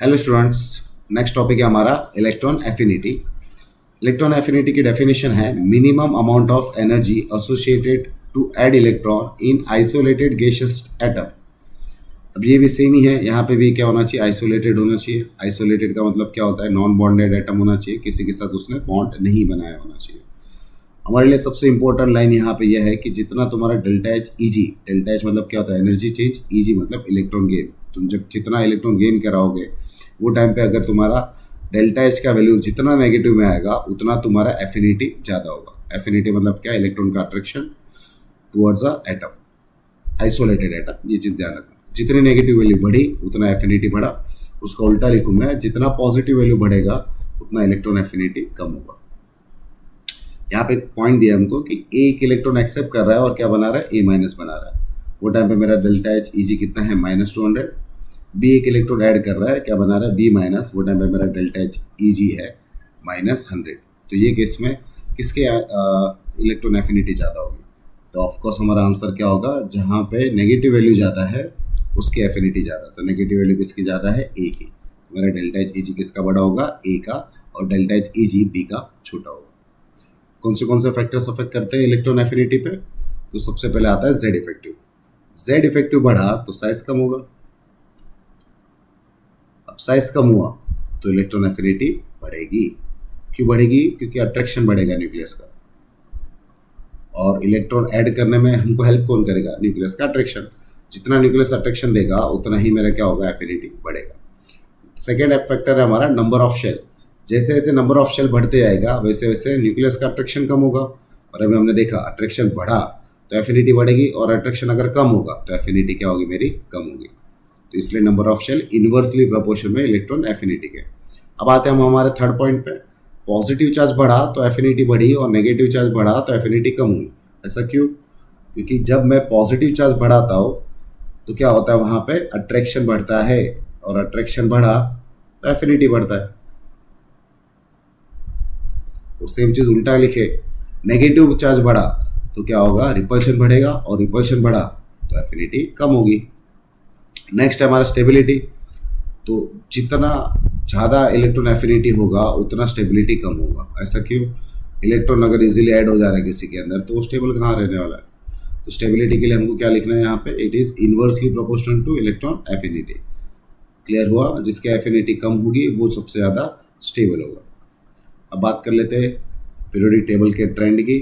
Hello students. Next topic है हमारा electron affinity. Electron affinity की डेफिनेशन है minimum amount of energy associated to add electron in isolated gaseous atom. अब ये भी सेम ही है, यहाँ पे भी क्या होना चाहिए, आइसोलेटेड होना चाहिए। आइसोलेटेड का मतलब क्या होता है, नॉन बॉन्डेड एटम होना चाहिए, किसी के साथ उसने बॉन्ड नहीं बनाया होना चाहिए। हमारे लिए सबसे इंपॉर्टेंट लाइन यहाँ पे यह है कि जितना तुम्हारा delta H easy, delta H मतलब क्या होता है, एनर्जी चेंज, ईजी मतलब इलेक्ट्रॉन गेन। तुम जब जितना इलेक्ट्रॉन गेन कराओगे वो टाइम पे अगर तुम्हारा डेल्टा एच का वैल्यू जितना नेगेटिव में आएगा उतना तुम्हारा एफिनिटी ज़्यादा होगा। एफिनिटी मतलब क्या, इलेक्ट्रॉन का attraction towards a atom, isolated atom. ये चीज़ ध्यान रखना, जितनी नेगेटिव वैल्यू बढ़ी उतना एफिनिटी बढ़ा। उसका उल्टा लिखूंगा, जितना पॉजिटिव वैल्यू बढ़ेगा उतना इलेक्ट्रॉन एफिनिटी कम होगा। यहाँ पे एक पॉइंट दिया हमको कि एक इलेक्ट्रॉन एक्सेप्ट कर रहा है और क्या बना रहा है, ए माइनस बना रहा है। वो टाइम पे मेरा डेल्टा एच ईजी कितना है, -200। बी एक इलेक्ट्रॉन ऐड कर रहा है, क्या बना रहा है, बी माइनस। वो टाइम पे मेरा डेल्टा एच ईजी है -100। तो ये केस में किसके इलेक्ट्रॉन एफिनिटी ज़्यादा होगी, तो ऑफकोर्स हमारा आंसर क्या होगा, जहाँ पे नेगेटिव वैल्यू ज़्यादा है उसकी एफिनिटी ज़्यादा। तो नेगेटिव वैल्यू किसकी ज़्यादा है, ए की। मेरा डेल्टा एच ईजी किसका बड़ा होगा, ए का, और डेल्टा एच ईजी बी का छोटा होगा। कौन से फैक्टर्स अफेक्ट करते हैं इलेक्ट्रॉन एफिनिटी पे, तो सबसे पहले आता है जेड इफेक्टिव। जेड इफेक्टिव बढ़ा तो साइज कम होगा। अब साइज कम हुआ तो इलेक्ट्रॉन एफिनिटी बढ़ेगी। क्यों बढ़ेगी, क्योंकि अट्रैक्शन बढ़ेगा न्यूक्लियस का, और इलेक्ट्रॉन ऐड करने में हमको हेल्प कौन करेगा, न्यूक्लियस का अट्रैक्शन। जितना न्यूक्लियस अट्रैक्शन देगा उतना ही मेरा क्या होगा, एफिनिटी बढ़ेगा। सेकेंड फैक्टर है हमारा नंबर ऑफ शेल। जैसे जैसे नंबर ऑफ शेल बढ़ते जाएगा वैसे वैसे न्यूक्लियस का अट्रैक्शन कम होगा। और अभी हमने देखा अट्रैक्शन बढ़ा तो एफिनिटी बढ़ेगी, और अट्रैक्शन अगर कम होगा तो एफिनिटी क्या होगी, मेरी कम होगी। तो इसलिए number of shell inversely proportion में इलेक्ट्रॉन एफिनिटी के। अब आते हैं हम हमारे थर्ड पॉइंट पे। पॉजिटिव चार्ज बढ़ा तो एफिनिटी बढ़ी, और नेगेटिव चार्ज बढ़ा तो एफिनिटी कम हुई। ऐसा क्यों, क्योंकि जब मैं पॉजिटिव चार्ज बढ़ाता हूँ तो क्या होता है, वहाँ पे अट्रैक्शन बढ़ता है, और अट्रैक्शन बढ़ा तो एफिनिटी बढ़ता है। और सेम चीज़ उल्टा लिखे, नेगेटिव चार्ज बढ़ा तो क्या होगा, रिपल्शन बढ़ेगा, और रिपल्शन बढ़ा तो एफिनिटी कम होगी। नेक्स्ट है हमारा स्टेबिलिटी। तो जितना ज़्यादा इलेक्ट्रॉन एफिनिटी होगा उतना स्टेबिलिटी कम होगा। ऐसा क्यों, इलेक्ट्रॉन अगर इजीली ऐड हो जा रहा है किसी के अंदर तो वो स्टेबल कहाँ रहने वाला है। तो स्टेबिलिटी के लिए हमको क्या लिखना है यहाँ पे, it is inversely proportional two electron affinity. Clear हुआ, जिसकी एफिनिटी कम होगी वो सबसे ज़्यादा स्टेबल होगा। अब बात कर लेते हैं पीरियोडिक टेबल के ट्रेंड की।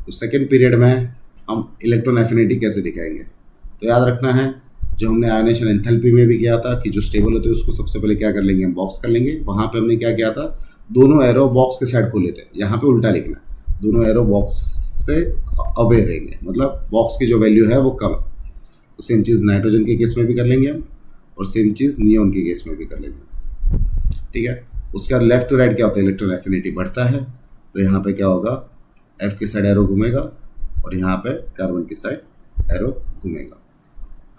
तो सेकेंड पीरियड में हम इलेक्ट्रॉन एफिनिटी कैसे दिखाएंगे, तो याद रखना है जो हमने आयनेशन एंथैल्पी में भी किया था कि जो स्टेबल होते हैं उसको सबसे पहले क्या कर लेंगे, हम बॉक्स कर लेंगे। वहाँ पे हमने क्या किया था, दोनों एरो बॉक्स के साइड खोले थे। यहाँ पे उल्टा लिखना, दोनों एरो बॉक्स से अवे रहेंगे, मतलब बॉक्स की जो वैल्यू है वो कम है। तो सेम चीज़ नाइट्रोजन के केस में भी कर लेंगे हम, और सेम चीज़ नियोन के केस में भी कर लेंगे। ठीक है, उसके बाद लेफ्ट टू राइट क्या होता है, इलेक्ट्रॉन एफिनिटी बढ़ता है तो यहाँ पे क्या होगा, एफ की साइड एरो घूमेगा, और यहाँ पे कार्बन की साइड एरो घूमेगा।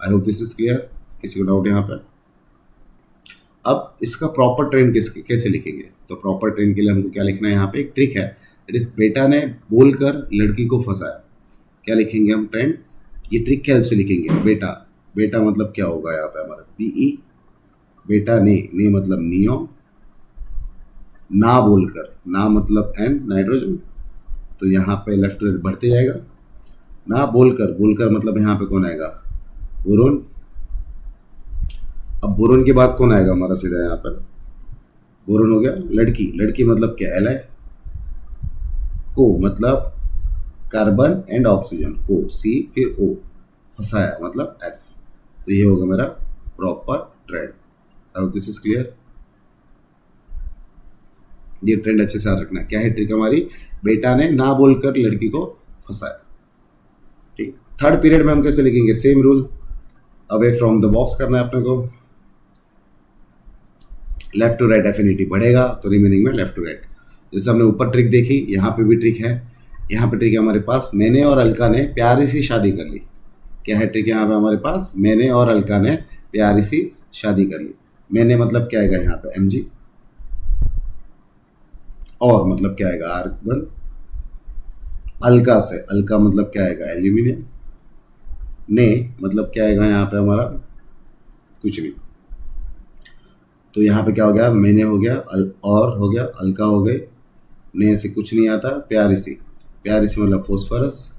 आई होप दिस इज क्लियर, किसी को डाउट यहाँ पे। अब इसका प्रॉपर ट्रेंड कैसे लिखेंगे, तो प्रॉपर ट्रेंड के लिए हमको क्या लिखना है, यहाँ पे एक ट्रिक है। इट इज बेटा ने बोलकर लड़की को फंसाया। क्या लिखेंगे हम ट्रेंड, ये ट्रिक के हेल्प से लिखेंगे। बेटा, बेटा मतलब क्या होगा यहाँ पे हमारा, बीई। बेटा ने मतलब नियो। ना बोलकर, ना मतलब एन, नाइट्रोजन। तो यहाँ पे लेफ्ट टू राइट बढ़ते जाएगा। ना बोलकर, बोलकर मतलब यहाँ पे कौन आएगा, बोरोन। अब बोरोन के बाद कौन आएगा हमारा, सीधा यहाँ पर बोरोन हो गया। लड़की, लड़की मतलब क्या, एल आई। को मतलब कार्बन एंड ऑक्सीजन, को सी फिर ओ, फंसाया मतलब एफ। तो ये होगा मेरा प्रॉपर ट्रेंड। अब दिस इज क्लियर, ये ट्रेंड अच्छे से याद रखना। क्या है ट्रिक हमारी, बेटा ने ना बोलकर लड़की को फंसाया। ठीक, थर्ड पीरियड में हम कैसे लिखेंगे, same rule, away from the box करना है अपने को। लेफ्ट टू राइट एफिनिटी बढ़ेगा तो रिमेनिंग में लेफ्ट टू राइट। जैसे हमने ऊपर ट्रिक देखी, यहाँ पे भी ट्रिक है। यहाँ पे ट्रिक है हमारे पास, मैंने और अलका ने प्यारी सी शादी कर ली। क्या है ट्रिक यहाँ पे हमारे पास, मैंने और अलका ने प्यारी सी शादी कर ली। मैंने मतलब क्या आएगा यहाँ पे, mg। और मतलब क्या आएगा, आर्गन। अलका से, अलका मतलब क्या आएगा, एल्यूमिनियम। ने मतलब क्या आएगा यहाँ पे हमारा, कुछ नहीं। तो यहाँ पे क्या हो गया, मैंने हो गया, और हो गया, अलका हो गए, ने से कुछ नहीं आता, प्यारी सी, प्यारी सी मतलब फॉस्फोरस,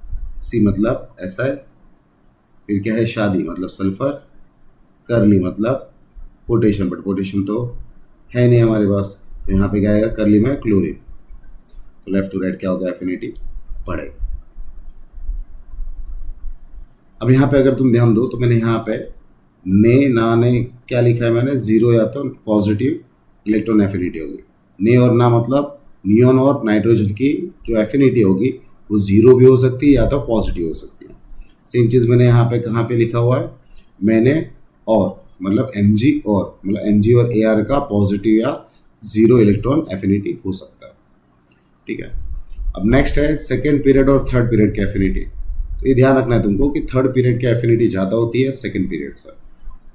सी मतलब एसआई, फिर क्या है शादी मतलब सल्फर, करली मतलब पोटेशियम, बट पोटेशियम तो है नहीं हमारे पास, तो यहाँ पे क्या आएगा करली में क्लोरीन। तो लेफ्ट टू राइट क्या होगा, एफिनिटी पड़ेगा। अब यहाँ पे अगर तुम ध्यान दो तो मैंने यहाँ पे ने ना ने क्या लिखा है मैंने, जीरो या तो पॉजिटिव इलेक्ट्रॉन एफिनिटी होगी, ने और ना मतलब नियॉन और नाइट्रोजन की जो एफिनिटी होगी वो जीरो भी हो सकती है या तो पॉजिटिव हो सकती है। सेम चीज़ मैंने यहाँ पे कहाँ पे लिखा हुआ है, मैंने और मतलब Mg और मतलब Mg और Ar का पॉजिटिव या जीरो इलेक्ट्रॉन एफिनिटी हो सकता है, ठीक है। अब नेक्स्ट है सेकेंड पीरियड और थर्ड पीरियड की एफिनिटी। तो ये ध्यान रखना है तुमको कि थर्ड पीरियड की एफिनिटी ज़्यादा होती है सेकेंड पीरियड से।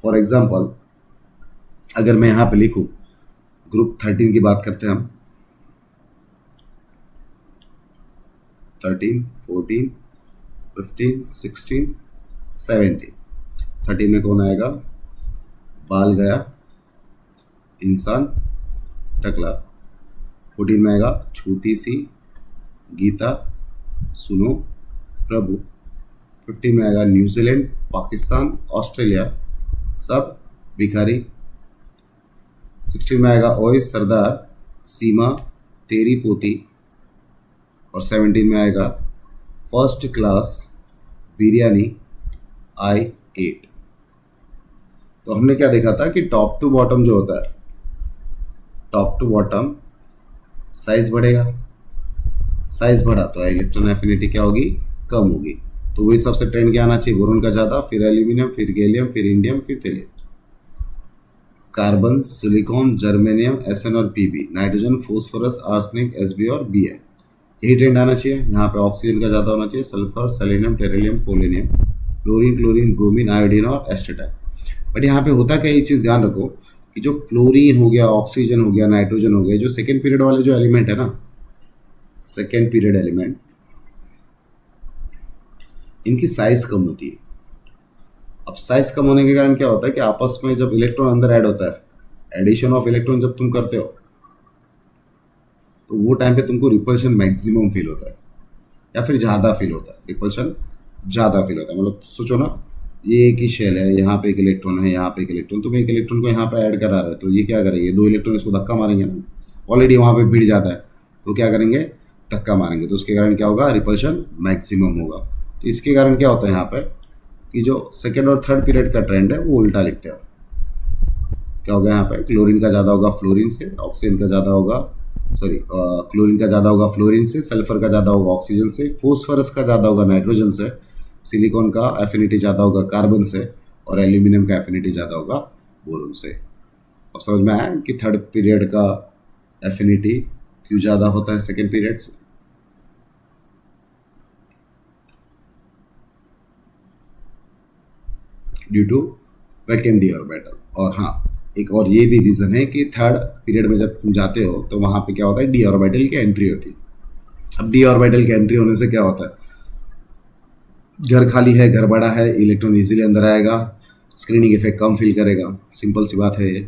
फॉर एग्जाम्पल अगर मैं यहाँ पे लिखूँ, ग्रुप 13 की बात करते हैं हम, 13, 14, 15, 16, 17। 13 में कौन आएगा, बाल गया, इंसान, टकला। 14 में आएगा छोटी सी, गीता, सुनो, प्रभु। 15 में आएगा न्यूजीलैंड, पाकिस्तान, ऑस्ट्रेलिया, सब भिखारी। 16 में आएगा ओए सरदार, सीमा, तेरी पोती। और 17 में आएगा फर्स्ट क्लास, बिरयानी, आई 8। तो हमने क्या देखा था कि टॉप टू बॉटम जो होता है, टॉप टू बॉटम साइज बढ़ेगा, साइज बढ़ा तो इलेक्ट्रॉन एफिनिटी क्या होगी, कम होगी। तो वही सबसे ट्रेंड क्या आना चाहिए, बोरोन का ज़्यादा, फिर एल्यूमिनियम, फिर गैलियम, फिर इंडियम, फिर thallium. Carbon, silicon, germanium, SN और PB, nitrogen, phosphorus, arsenic, SB और बी है, यही ट्रेंड आना चाहिए। यहाँ पे ऑक्सीजन का ज़्यादा होना चाहिए, sulphur, selenium, tellurium, polonium, fluorine, chlorine, bromine, iodine और एस्टेटाइन। बट यहाँ पे होता क्या, ये चीज़ ध्यान रखो कि जो फ्लोरीन हो गया, ऑक्सीजन हो गया, नाइट्रोजन हो गया, जो सेकेंड पीरियड वाले जो एलिमेंट है ना, सेकेंड पीरियड एलिमेंट, इनकी साइज कम होती है। अब साइज कम होने के कारण क्या होता है कि आपस में जब इलेक्ट्रॉन अंदर ऐड होता है, एडिशन ऑफ इलेक्ट्रॉन जब तुम करते हो तो वो टाइम पे तुमको रिपल्शन मैक्सिमम फील होता है या फिर ज़्यादा फील होता है, रिपल्शन ज़्यादा फील होता है। मतलब सोचो ना, ये एक ही शेल है, यहाँ पे एक इलेक्ट्रॉन है, यहाँ पे एक इलेक्ट्रॉन, तुम एक इलेक्ट्रॉन को यहाँ पे ऐड करा रहे हो तो ये क्या करेंगे, दो इलेक्ट्रॉन इसको धक्का मारेंगे ना, ऑलरेडी वहाँ पे भिड़ जाता है, तो क्या करेंगे, धक्का मारेंगे, तो उसके कारण क्या होगा, रिपल्शन मैक्सिमम होगा। तो इसके कारण क्या होता है यहाँ पे कि जो सेकेंड और थर्ड पीरियड का ट्रेंड है वो उल्टा लिखते हैं। क्या होगा यहाँ पे, क्लोरीन का ज़्यादा होगा फ्लोरीन से, ऑक्सीजन का ज़्यादा होगा, सॉरी क्लोरीन का ज़्यादा होगा फ्लोरीन से, सल्फर का ज़्यादा होगा ऑक्सीजन से, फोस्फोरस का ज़्यादा होगा नाइट्रोजन से, सिलिकॉन का एफिनिटी ज़्यादा होगा कार्बन से, और एल्यूमिनियम का एफिनिटी ज़्यादा होगा बोरोन से। अब समझ में आया कि थर्ड पीरियड का एफिनिटी क्यों ज़्यादा होता है सेकेंड पीरियड से। Due to vacant D orbital. और हाँ, एक और ये भी रीज़न है कि थर्ड पीरियड में जब तुम जाते हो तो वहाँ पे क्या होता है, डी ऑर्बिटल की एंट्री होती है। अब डी ऑर्बिटल की एंट्री होने से क्या होता है, घर खाली है, घर बड़ा है, इलेक्ट्रॉन इजीली अंदर आएगा, स्क्रीनिंग इफेक्ट कम फील करेगा, सिंपल सी बात है ये।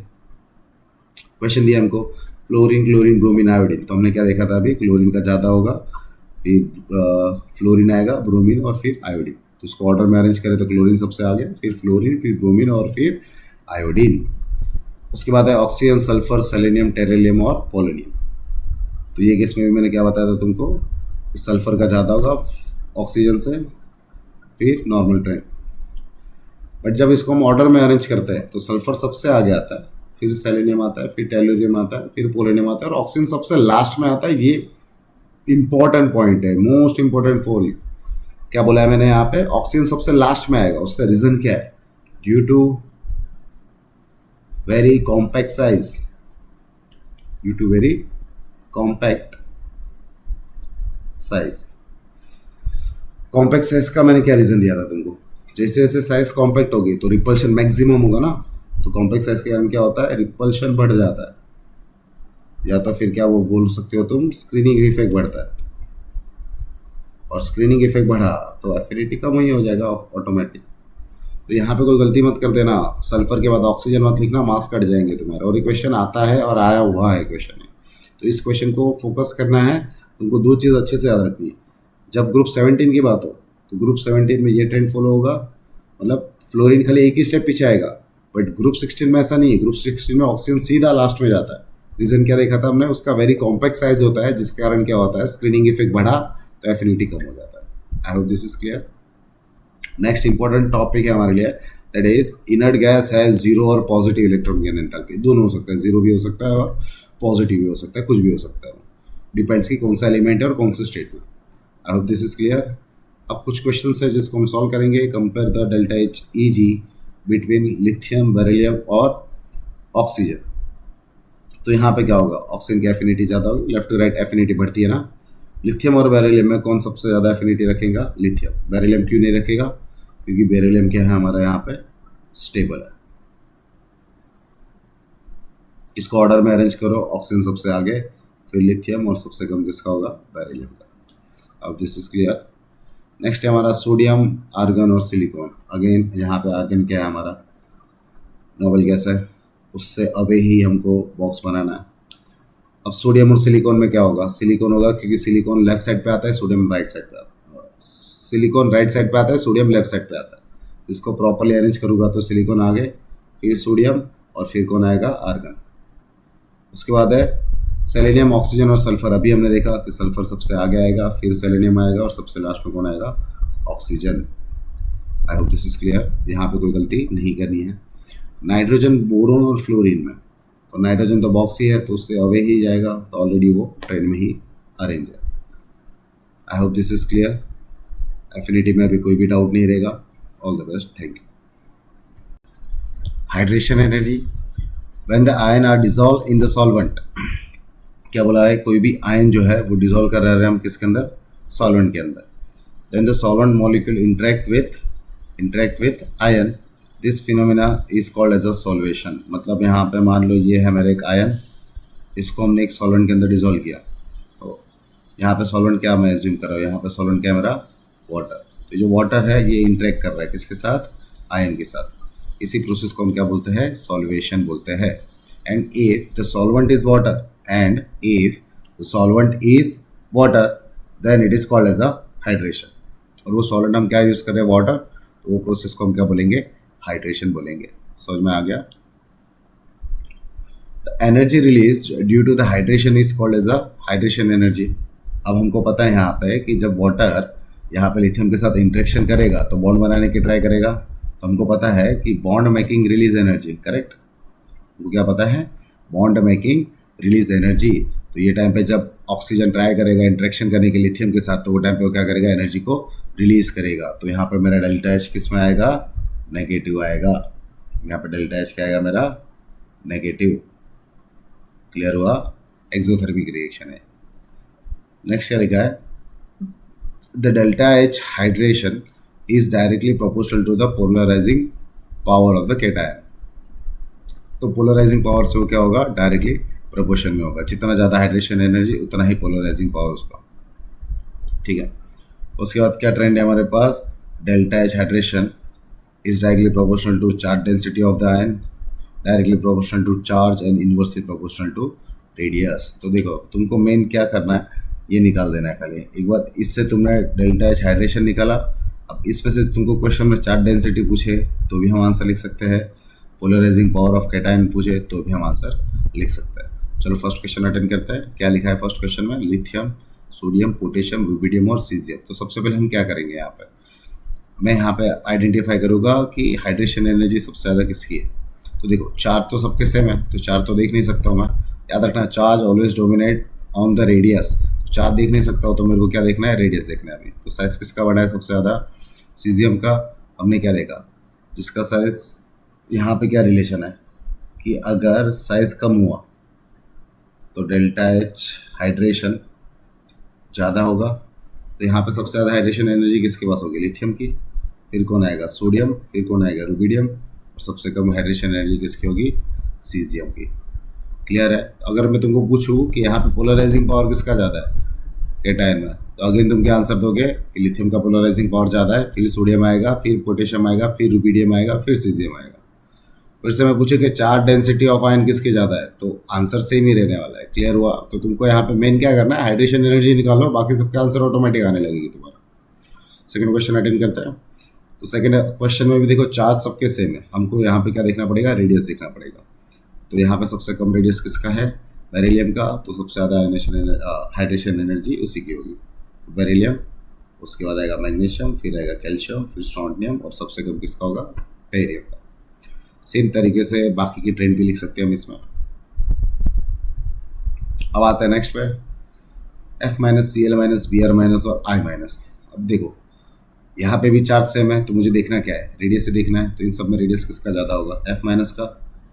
क्वेश्चन दिया हमको फ्लोरीन, क्लोरीन, ब्रोमीन, आयोडीन, तो हमने क्या देखा था अभी, क्लोरीन का ज़्यादा होगा, फिर फ्लोरीन आएगा, ब्रोमीन और फिर आयोडीन। तो उसको ऑर्डर में अरेंज करें तो क्लोरीन सबसे आगे, फिर फ्लोरीन, फिर ब्रोमीन और फिर आयोडीन। उसके बाद है ऑक्सीजन, सल्फर, सेलेनियम, टेरिलियम और पोलोनियम। तो ये केस में भी मैंने क्या बताया था तुमको, सल्फर का ज़्यादा होगा ऑक्सीजन से, फिर नॉर्मल ट्रेंड। बट जब इसको हम ऑर्डर में अरेंज करते हैं तो सल्फर सबसे आगे आता है, फिर सेलेनियम आता है, फिर टेलुरियम आता है, फिर पोलोनियम आता है और ऑक्सीजन सबसे लास्ट में आता है। ये इंपॉर्टेंट पॉइंट है, मोस्ट इंपॉर्टेंट फॉर यू। क्या बोला है मैंने यहाँ पे, ऑक्सीजन सबसे लास्ट में आएगा, उसका रीज़न क्या है, due to very compact size, due to very compact size. Compact size का मैंने क्या रीज़न दिया था तुमको, जैसे जैसे साइज कॉम्पैक्ट होगी तो रिपल्शन मैक्सिमम होगा ना, तो कॉम्पैक्ट साइज के कारण क्या होता है, रिपल्शन बढ़ जाता है, या तो फिर क्या वो बोल सकते हो तुम, स्क्रीनिंग इफेक्ट बढ़ता है, और स्क्रीनिंग इफेक्ट बढ़ा तो एफिनिटी कम ही हो जाएगा ऑटोमेटिक। तो यहाँ पे कोई गलती मत कर देना, सल्फर के बाद ऑक्सीजन मत लिखना, मार्क्स कट जाएंगे तुम्हारे। और ये क्वेश्चन आता है और आया हुआ है क्वेश्चन है, तो इस क्वेश्चन को फोकस करना है। तुमको दो चीज़ अच्छे से याद रखनी है, जब ग्रुप 17 की बात हो तो ग्रुप 17 में ये ट्रेंड फॉलो होगा, मतलब फ्लोरीन खाली एक ही स्टेप पीछे आएगा, बट ग्रुप 16 में ऐसा नहीं है। ग्रुप 16 में ऑक्सीजन सीधा लास्ट में जाता है। रीज़न क्या देखा था हमने, उसका वेरी कॉम्पैक्ट साइज होता है, जिसके कारण क्या होता है, स्क्रीनिंग इफेक्ट बढ़ा तो एफिनिटी कम हो जाता है। I hope this is clear. Next important topic है हमारे लिए, दैट इज इनर्ट गैस है जीरो और पॉजिटिव इलेक्ट्रॉन गेन एंथैल्पी, दोनों हो सकता है, जीरो भी हो सकता है और पॉजिटिव भी हो सकता है, कुछ भी हो सकता है, डिपेंड्स कि कौन सा एलिमेंट है और कौन से स्टेट में। I hope this is clear. अब कुछ क्वेश्चन है जिसको हम सॉल्व करेंगे। Compare the delta H E G between lithium, beryllium और ऑक्सीजन। तो यहाँ पे क्या होगा, ऑक्सीजन की एफिनिटी ज़्यादा होगी, लेफ्ट टू राइट एफिनिटी बढ़ती है ना। लिथियम और बेरिलियम में कौन सबसे ज़्यादा एफिनिटी रखेगा, लिथियम। बेरिलियम क्यों नहीं रखेगा, क्योंकि बेरिलियम क्या है हमारा यहाँ पे स्टेबल है। इसको ऑर्डर में अरेंज करो, ऑक्सीजन सबसे आगे, फिर लिथियम, और सबसे कम किसका होगा, बेरिलियम का। अब दिस इज क्लियर। नेक्स्ट है हमारा सोडियम, आर्गन और सिलिकॉन। अगेन यहाँ पे आर्गन क्या है हमारा, नोबल गैस है, उससे अबे ही हमको बॉक्स बनाना है। अब सोडियम और सिलिकॉन में क्या होगा, सिलिकॉन होगा, क्योंकि सिलिकॉन लेफ्ट साइड पे आता है, सोडियम राइट साइड पे आता है। सिलिकॉन राइट साइड पे आता है, सोडियम लेफ्ट साइड पे आता है। इसको प्रॉपरली अरेंज करूँगा तो सिलिकॉन आगे, फिर सोडियम, और फिर कौन आएगा, आर्गन। उसके बाद है सेलेनियम, ऑक्सीजन और सल्फर। अभी हमने देखा कि सल्फर सबसे आगे आएगा, फिर सेलेनियम आएगा, और सबसे लास्ट में कौन आएगा, oxygen. I hope this is clear. यहाँ पे कोई गलती नहीं करनी है। नाइट्रोजन, बोरोन और फ्लोरीन में, तो नाइट्रोजन तो बॉक्स ही है, तो उससे अवे ही जाएगा, तो ऑलरेडी वो ट्रेन में ही अरेंज है। I hope this is clear. Affinity में अभी कोई भी डाउट नहीं रहेगा। All the best, thank you. Hydration energy, when the ion are dissolve in the solvent. क्या बोला है, कोई भी आयन जो है वो डिजोल्व कर रहे हैं हम किसके अंदर, सॉल्वेंट के अंदर। Then the solvent molecule interact with ion, this phenomena is called as a solvation. मतलब यहाँ पे मान लो ये है मेरा एक आयन, इसको हमने एक सॉल्वेंट के अंदर डिजोल्व किया, तो यहाँ पे सॉल्वेंट क्या मैं एज्यूम कर रहा हूँ, यहाँ पे सॉल्वेंट क्या मेरा, वाटर। तो जो वाटर है ये इंटरेक्ट कर रहा है किसके साथ, आयन के साथ। इसी प्रोसेस को हम क्या बोलते हैं, सॉल्वेशन बोलते हैं। And if the solvent is water, and if the solvent is water, then it is called as a hydration। और वो सॉल्वेंट हम क्या यूज़ कर रहे हैं, वाटर, तो वो प्रोसेस को हम क्या बोलेंगे, हाइड्रेशन बोलेंगे। समझ में आ गया। The energy release due to the hydration is called as a hydration energy. अब हमको पता है यहाँ पे कि जब वाटर यहाँ पे लिथियम के साथ इंटरेक्शन करेगा तो बॉन्ड बनाने की ट्राई करेगा, तो हमको पता है कि bond making release energy, correct. हमको क्या पता है, बॉन्ड मेकिंग रिलीज एनर्जी। तो ये टाइम पे जब ऑक्सीजन ट्राई करेगा इंटरेक्शन करने के लिथियम के साथ, तो वो टाइम पे वो क्या करेगा, एनर्जी को रिलीज करेगा। तो यहाँ पे मेरा डेल्टा एच किस में आएगा, नेगेटिव आएगा। यहाँ पे डेल्टा एच क्या आएगा मेरा, नेगेटिव। क्लियर हुआ, एक्सोथर्मिक रिएक्शन है। नेक्स्ट क्या लिखा है, the delta H hydration is directly proportional to the polarising power of the cation. तो पोलराइजिंग पावर से वो क्या होगा, डायरेक्टली प्रोपोर्शन में होगा। जितना ज़्यादा हाइड्रेशन एनर्जी उतना ही पोलराइजिंग पावर उसका, ठीक है। उसके बाद क्या ट्रेंड है हमारे पास, delta H hydration is directly proportional to charge density of the ion, directly proportional to charge and inversely proportional to radius. तो देखो तुमको मेन क्या करना है, ये निकाल देना है खाली। एक बार इससे तुमने डेल्टा एच हाइड्रेशन निकाला, अब इसमें से तुमको क्वेश्चन में चार्ज डेंसिटी पूछे तो भी हम आंसर लिख सकते हैं, पोलराइजिंग पावर ऑफ कैटायन पूछे तो भी हम आंसर लिख सकते हैं। चलो फर्स्ट क्वेश्चन अटेंड करते हैं। क्या लिखा है फर्स्ट क्वेश्चन में, लिथियम, सोडियम, पोटेशियम, रुबिडियम और सीजियम। तो सबसे पहले हम क्या करेंगे, यहाँ पे मैं यहाँ पे आइडेंटिफाई करूँगा कि हाइड्रेशन एनर्जी सबसे ज़्यादा किसकी है। तो देखो चार्ज तो सबके सेम है, तो चार्ज तो देख नहीं सकता हूँ मैं, याद रखना charge always dominate on the radius. तो चार्ज देख नहीं सकता हूँ तो मेरे को क्या देखना है, रेडियस देखना है अभी। तो साइज़ किसका बड़ा है सबसे ज़्यादा, सीजियम का। हमने क्या देखा, जिसका साइज़ यहाँ पे क्या रिलेशन है कि अगर साइज़ कम हुआ तो डेल्टा एच हाइड्रेशन ज़्यादा होगा। तो यहाँ पे सबसे ज़्यादा हाइड्रेशन एनर्जी किसके पास होगी, लिथियम की। फिर कौन आएगा, सोडियम, फिर कौन आएगा, रुबिडियम, और सबसे कम हाइड्रेशन एनर्जी किसकी होगी, सीजियम की। क्लियर है। अगर मैं तुमको पूछूँ कि यहाँ पे पोलराइजिंग पावर किसका ज़्यादा है, केटायन में, तो अगेन तुम क्या आंसर दोगे कि लिथियम का पोलराइजिंग पावर ज़्यादा है, फिर सोडियम आएगा, फिर पोटेशियम आएगा, फिर रुबिडियम आएगा, फिर सीजियम आएगा। फिर से मैं पूछूं कि चार्ज डेंसिटी ऑफ आयन किसकी ज़्यादा है, तो आंसर सेम ही रहने वाला है। क्लियर हुआ? तो तुमको यहाँ पे मेन क्या करना है, हाइड्रेशन एनर्जी निकालो, बाकी सबके आंसर ऑटोमेटिक आने लगेगी तुम्हारा। सेकंड क्वेश्चन अटेंड करते हैं। तो सेकंड क्वेश्चन में भी देखो चार्ज सबके सेम है, हमको यहाँ पे क्या देखना पड़ेगा, रेडियस देखना पड़ेगा। तो यहाँ पे सबसे कम रेडियस किसका है, बेरिलियम का, तो सबसे ज़्यादा हाइड्रेशन एनर्जी उसी की होगी, बेरिलियम। उसके बाद आएगा मैग्नीशियम, फिर आएगा कैल्शियम, फिर स्ट्रोंटियम, और सबसे कम किसका होगा, बेरियम का। सेम तरीके से बाकी की ट्रेंड भी लिख सकते हैं हम इसमें। अब आता है नेक्स्ट पे, F minus, Cl minus, Br minus और I माइनस। अब देखो यहाँ पे भी चार्ज सेम है, तो मुझे देखना क्या है, रेडियस से देखना है। तो इन सब में रेडियस किसका ज़्यादा होगा, F माइनस का,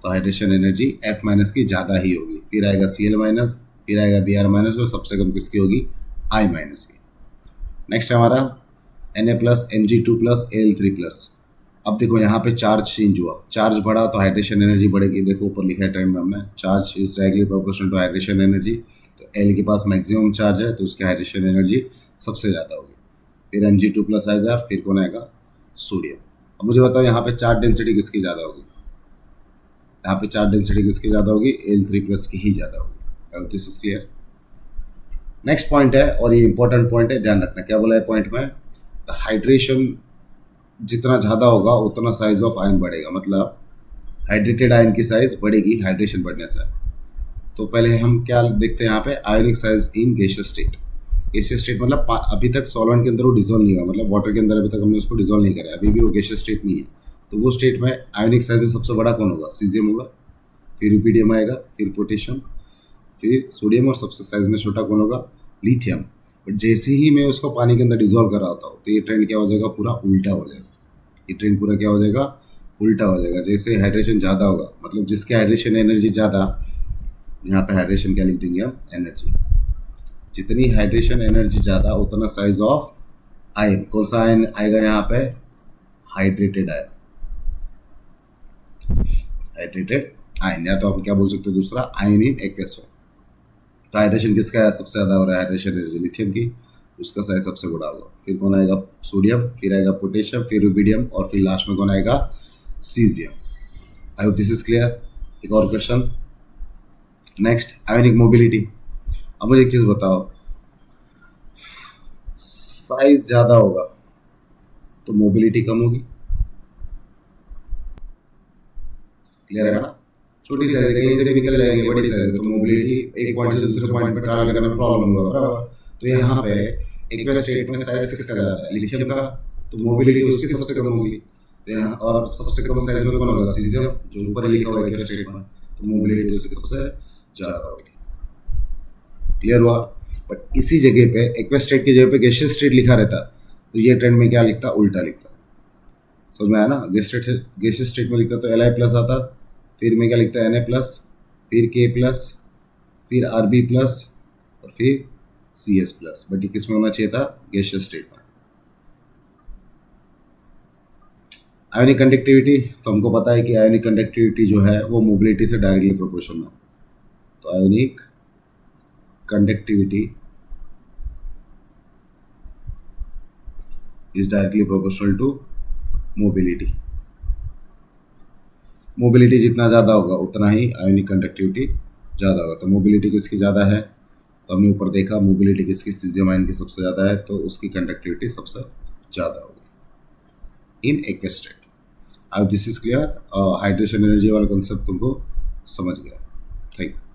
तो हाइड्रेशन एनर्जी F माइनस की ज़्यादा ही होगी। फिर आएगा Cl माइनस, फिर आएगा Br माइनस, और सबसे कम किसकी होगी, I माइनस की। नेक्स्ट हमारा Na plus, Mg2 plus, Al3 plus. अब देखो यहाँ पे चार्ज चेंज हुआ, चार्ज बढ़ा तो हाइड्रेशन एनर्जी बढ़ेगी। देखो ऊपर लिखा है ट्रेंड में हमने, charge is directly proportional to hydration energy. तो L के पास मैक्सिमम चार्ज है, तो उसकी हाइड्रेशन एनर्जी सबसे ज़्यादा होगी। फिर Mg2 प्लस आएगा, फिर कौन आएगा, सोडियम। अब मुझे बताओ यहाँ पे चार्ज डेंसिटी किसकी ज़्यादा होगी, यहाँ पे चार्ज डेंसिटी किसकी ज़्यादा होगी, Al3 प्लस की ही ज़्यादा होगी। This is clear. Next point है, और ये इंपॉर्टेंट पॉइंट है, ध्यान रखना। क्या बोला है पॉइंट में, द हाइड्रेशन जितना ज़्यादा होगा उतना साइज ऑफ आयन बढ़ेगा, मतलब हाइड्रेटेड आयन की साइज बढ़ेगी हाइड्रेशन बढ़ने से। तो पहले हम क्या देखते हैं यहाँ पे, ionic size in gaseous state. Gaseous state मतलब अभी तक सॉल्वेंट के अंदर वो डिजोल्व नहीं हुआ, मतलब वाटर के अंदर अभी तक हमने उसको डिजोल्व नहीं करा, अभी भी वो गैसियस स्टेट नहीं है। तो वो स्टेट में आयोनिक साइज में सबसे बड़ा कौन होगा, सीजियम होगा, फिर रुबिडियम आएगा, फिर पोटेशियम, फिर सोडियम, और सबसे साइज में छोटा कौन होगा, लिथियम। बट जैसे ही मैं उसको पानी के अंदर डिजोल्व कर रहा होता हूँ, तो ये ट्रेंड क्या हो जाएगा, पूरा उल्टा हो जाएगा। ये ट्रेंड पूरा क्या हो जाएगा, उल्टा हो जाएगा। जैसे हाइड्रेशन ज़्यादा होगा, मतलब जिसके हाइड्रेशन एनर्जी ज़्यादा, यहाँ पे हाइड्रेशन क्या लिख देंगे हम, एनर्जी। जितनी हाइड्रेशन एनर्जी ज़्यादा उतना साइज ऑफ आयन, कौन सा आयन आएगा यहाँ पे, हाइड्रेटेड आयन, हाइड्रेटेड आयन। या तो हम क्या बोल सकते हैं दूसरा, आयन इन एक्वस फॉर्म। तो हाइड्रेशन किसका सबसे ज़्यादा हो रहा है, हाइड्रेशन एनर्जी लिथियम की, उसका साइज सबसे बड़ा होगा। फिर कौन आएगा, सोडियम, फिर आएगा पोटेशियम, फिर रुबिडियम, और फिर लास्ट में कौन आएगा, caesium. I hope this is clear. एक और क्वेश्चन, नेक्स्ट आयोनिक मोबिलिटी। अब मुझे एक चीज़ बताओ, साइज ज़्यादा होगा तो मोबिलिटी कम होगी, क्लियर है ना। छोटी साइज कहीं से भी निकल जाएंगे, बड़ी साइज तो मोबिलिटी एक पॉइंट से दूसरे पॉइंट पर ट्रैवल करने में प्रॉब्लम होगा, बराबर। तो यहाँ पे एक्वस स्टेट में साइज किसका ज़्यादा है, लिथियम का, तो मोबिलिटी उसकी सबसे कम होगी। तो यहाँ और सबसे कम साइज में कौन होगा, सीजियम, जो ऊपर लिखा हुआ है एक्वस स्टेट में, तो मोबिलिटी उसकी सबसे ज़्यादा होगी। क्लियर हुआ। बट इसी जगह पे एक्वस स्टेट की जगह पे गैसियस स्टेट लिखा रहता, तो ये ट्रेंड में क्या लिखता, उल्टा लिखता। समझ में आया ना, गैसियस स्टेट में लिखता तो Li प्लस आता, फिर में क्या लिखता है, Na प्लस, फिर K प्लस, फिर Rb प्लस, और फिर Cs प्लस। बट ये किस में होना चाहिए था, गैसियस स्टेट में। आयोनिक कंडक्टिविटी, तो हमको पता है कि आयोनिक कंडक्टिविटी जो है वो मोबिलिटी से डायरेक्टली प्रोपोर्शनल है। तो ionic conductivity is directly proportional to mobility. Mobility जितना ज़्यादा होगा उतना ही आयोनिक कंडक्टिविटी ज़्यादा होगा। तो मोबिलिटी किसकी ज़्यादा है, तो हमने ऊपर देखा मोबिलिटी किसकी, सीजियम आयन की सबसे ज़्यादा है, तो उसकी कंडक्टिविटी सबसे ज़्यादा होगी इन एक्वस स्टेट। अब this is clear. Hydration energy वाला कंसेप्ट तुमको समझ गया। Thank you.